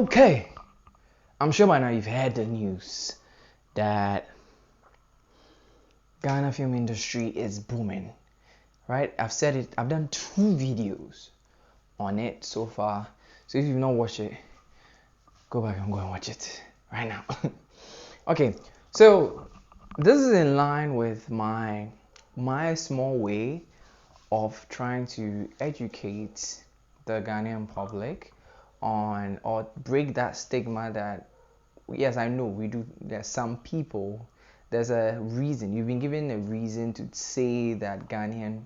Okay, I'm sure by now you've heard the news that Ghana film industry is booming, right? I've said it. I've done 2 videos on it so far. So if you've not watched it, go back and go and watch it right now. Okay, so this is in line with my small way of trying to educate the Ghanaian public on or break that stigma that yes, I know we do. There's some people. There's a reason. You've been given a reason to say that Ghanaian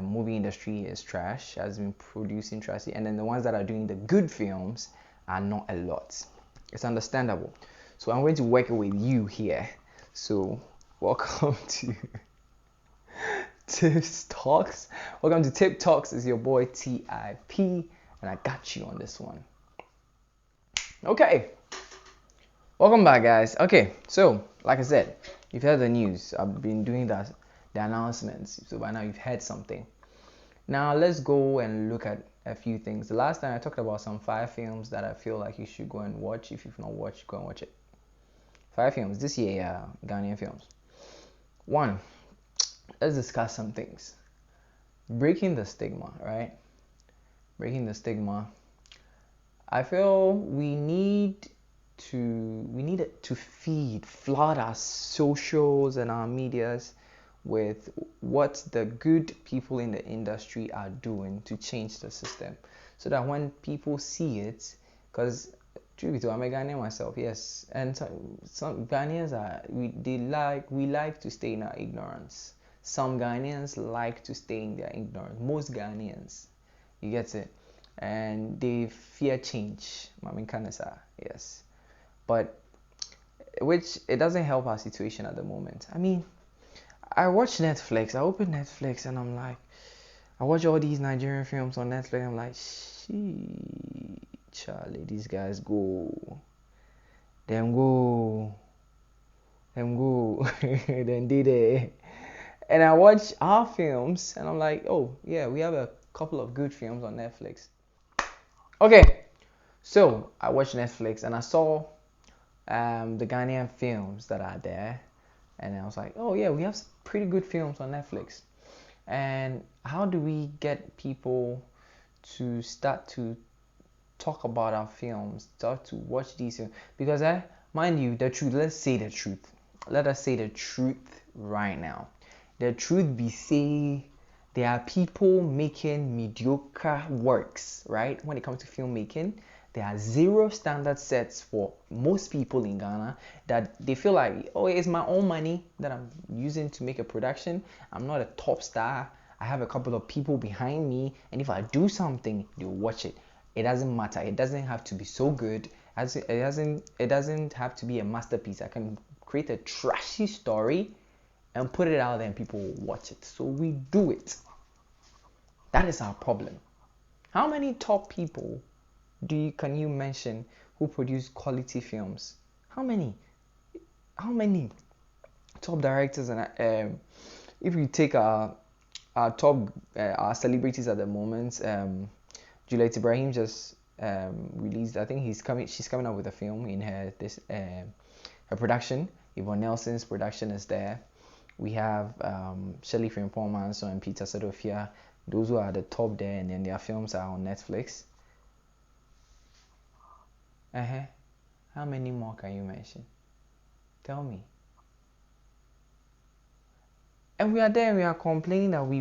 movie industry is trash, has been producing trash, and then the ones that are doing the good films are not a lot. It's understandable. So I'm going to work with you here. So welcome to TipTalks. Welcome to TipTalks. It's your boy TIP, and I got you on this one. Okay. Welcome back, guys. Okay, so like I said, you've heard the news. I've been doing the announcements, so by now you've heard something. Now let's go and look at a few things. The last time I talked about some 5 films that I feel like you should go and watch. If you've not watched, go and watch it. 5 films this year, Ghanaian films. 1. Let's discuss some things. Breaking the stigma, right? Breaking the stigma. I feel we need to flood our socials and our medias with what the good people in the industry are doing to change the system, so that when people see it, because truth be told, I'm a Ghanaian myself, yes, and some Ghanaians we like to stay in our ignorance. Some Ghanaians like to stay in their ignorance. Most Ghanaians, you get it, and they fear change. Yes, but which it doesn't help our situation at the moment. I mean, I watch Netflix. I open Netflix and I'm like, I watch all these Nigerian films on Netflix. I'm like, shit, Charlie, these guys go, them go, then did it. And I watch our films and I'm like, oh yeah, we have a couple of good films on Netflix. Okay, so I watched Netflix and I saw the Ghanaian films that are there, and I was like, oh yeah, we have pretty good films on Netflix. And how do we get people to start to talk about our films, start to watch these films? Because mind you, the truth, let's say the truth. Let us say the truth right now. The truth be say, there are people making mediocre works, right? When it comes to filmmaking, there are 0 standard sets for most people in Ghana that they feel like, oh, it's my own money that I'm using to make a production. I'm not a top star. I have a couple of people behind me, and if I do something, they'll watch it. It doesn't matter. It doesn't have to be so good. It doesn't have to be a masterpiece. I can create a trashy story and put it out there and people will watch it. So we do it. That is our problem. How many top people can you mention who produce quality films? How many top directors? And if you take our top our celebrities at the moment, Juliet Ibrahim just released, I think she's coming out with a film in her production. Yvonne Nelson's production is there. We have Shirley Frimpong Manson and Peter Sadofia. Those who are the top there, and then their films are on Netflix. How many more can you mention? Tell me. And we are there and we are complaining that we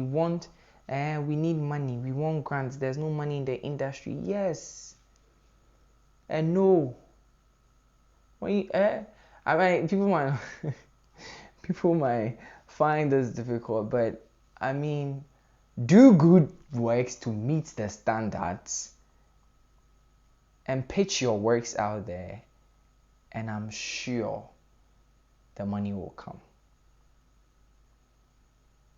need money, we want grants, there's no money in the industry. Yes. And no. I mean, people might find this difficult, but I mean, do good works to meet the standards and pitch your works out there, and I'm sure the money will come.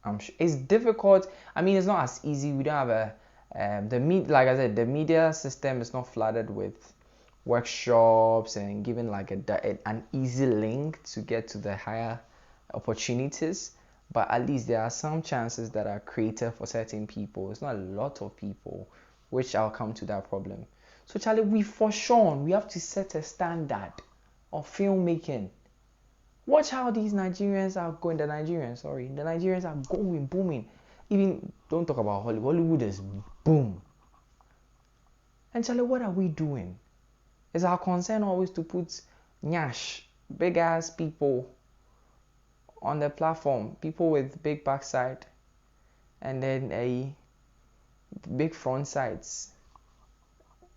I'm sure it's difficult. I mean, it's not as easy. We don't have like I said, the media system is not flooded with workshops and given like an easy link to get to the higher opportunities. But at least there are some chances that are created for certain people. It's not a lot of people, which I'll come to that problem. So Charlie, we have to set a standard of filmmaking. Watch how these Nigerians are going. The Nigerians are going booming. Even don't talk about Hollywood. Hollywood is boom. And Charlie, what are we doing? Is our concern always to put nyash, big ass people on the platform, people with big backside, and then a big front sides,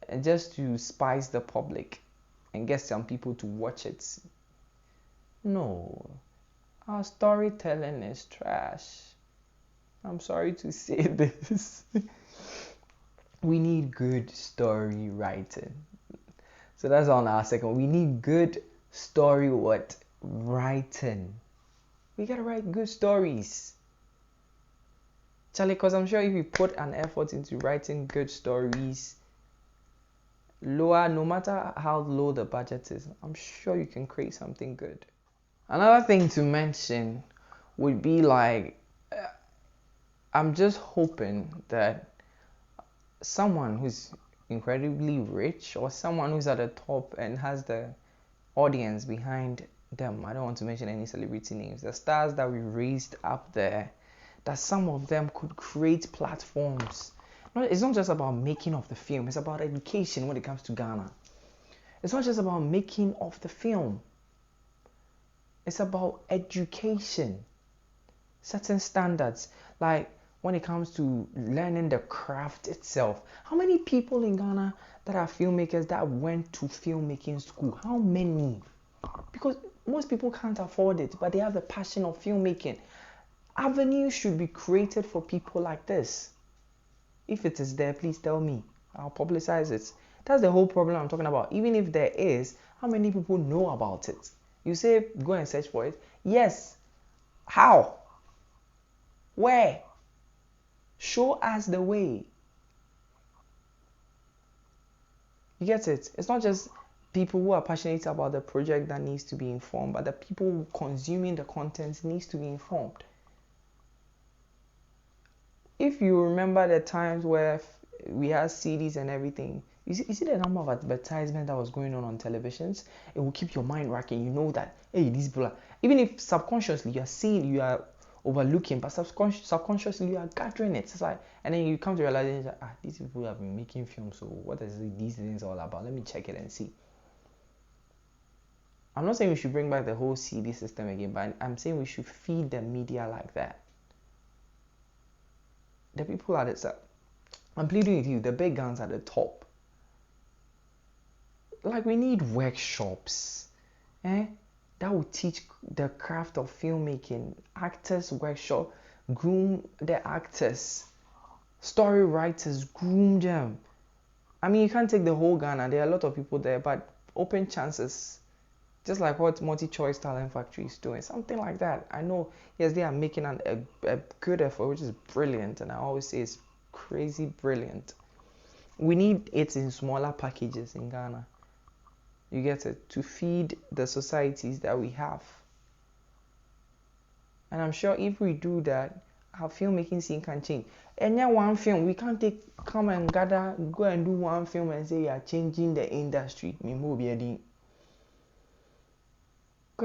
and just to spice the public and get some people to watch it? No, our storytelling is trash. I'm sorry to say this. We need good story writing. So that's on our second. We need good story writing. We gotta write good stories, Charlie, because I'm sure if you put an effort into writing good stories, no matter how low the budget is, I'm sure you can create something good. Another thing to mention would be I'm just hoping that someone who's incredibly rich or someone who's at the top and has the audience behind them, I don't want to mention any celebrity names, the stars that we raised up there, that some of them could create platforms. It's not just about making of the film, it's about education when it comes to Ghana. It's not just about making of the film, it's about education, certain standards, like when it comes to learning the craft itself. How many people in Ghana that are filmmakers that went to filmmaking school? How many? Because most people can't afford it, but they have the passion of filmmaking. Avenues should be created for people like this. If it is there, please tell me. I'll publicize it. That's the whole problem I'm talking about. Even if there is, how many people know about it? You say go and search for it. Yes. How? Where? Show us the way. You get it? It's not just people who are passionate about the project that needs to be informed, but the people consuming the content needs to be informed. If you remember the times where we had CDs and everything, you see the number of advertisement that was going on televisions, it will keep your mind racking. You know that, hey, these people are, even if subconsciously you are seeing, you are overlooking, but subconsciously you are gathering it. It's like, and then you come to realize that these people have been making films, so what is these things all about? Let me check it and see. I'm not saying we should bring back the whole CD system again, but I'm saying we should feed the media like that. The people at the top, I'm pleading with you, the big guns at the top. Like, we need workshops, that will teach the craft of filmmaking. Actors workshop, groom the actors. Story writers, groom them. I mean, you can't take the whole Ghana. There are a lot of people there, but open chances. Just like what Multi-Choice Talent Factory is doing. Something like that. I know, yes, they are making a good effort, which is brilliant. And I always say it's crazy brilliant. We need it in smaller packages in Ghana. You get it? To feed the societies that we have. And I'm sure if we do that, our filmmaking scene can change. And then one film, we can't come and gather, go and do one film and say you are changing the industry. Go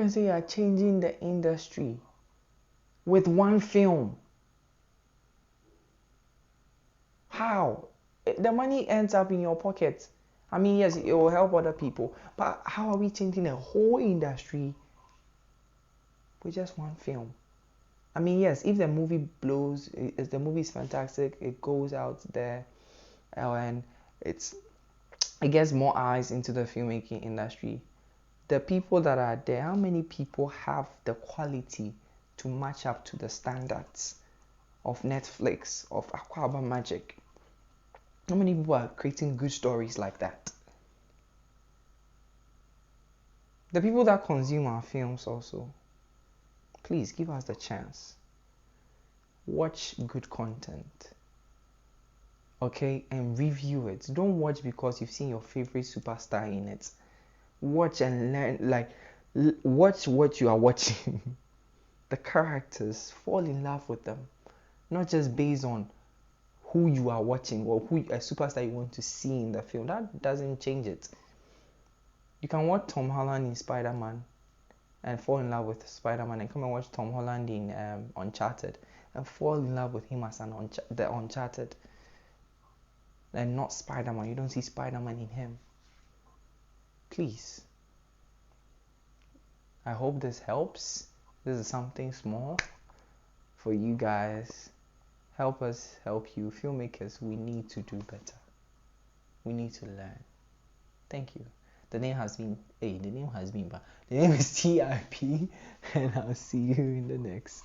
and say you are changing the industry with one film. How? The money ends up in your pocket. I mean, yes, it will help other people, but how are we changing the whole industry with just one film? I mean, yes, if the movie blows, if the movie is fantastic, it goes out there, and it gets more eyes into the filmmaking industry. The people that are there, how many people have the quality to match up to the standards of Netflix, of Aquaba Magic? How many people are creating good stories like that? The people that consume our films also, please give us the chance. Watch good content, okay, and review it. Don't watch because you've seen your favorite superstar in it. Watch and learn, watch what you are watching. The characters, fall in love with them, not just based on who you are watching or who a superstar you want to see in the film. That doesn't change it. You can watch Tom Holland in Spider-Man and fall in love with Spider-Man, and come and watch Tom Holland in Uncharted and fall in love with him as the Uncharted, and not Spider-Man. You don't see Spider-Man in him. Please. I hope this helps. This is something small for you guys. Help us help you. Filmmakers, we need to do better. We need to learn. Thank you. The name has been, but the name is TIP, and I'll see you in the next.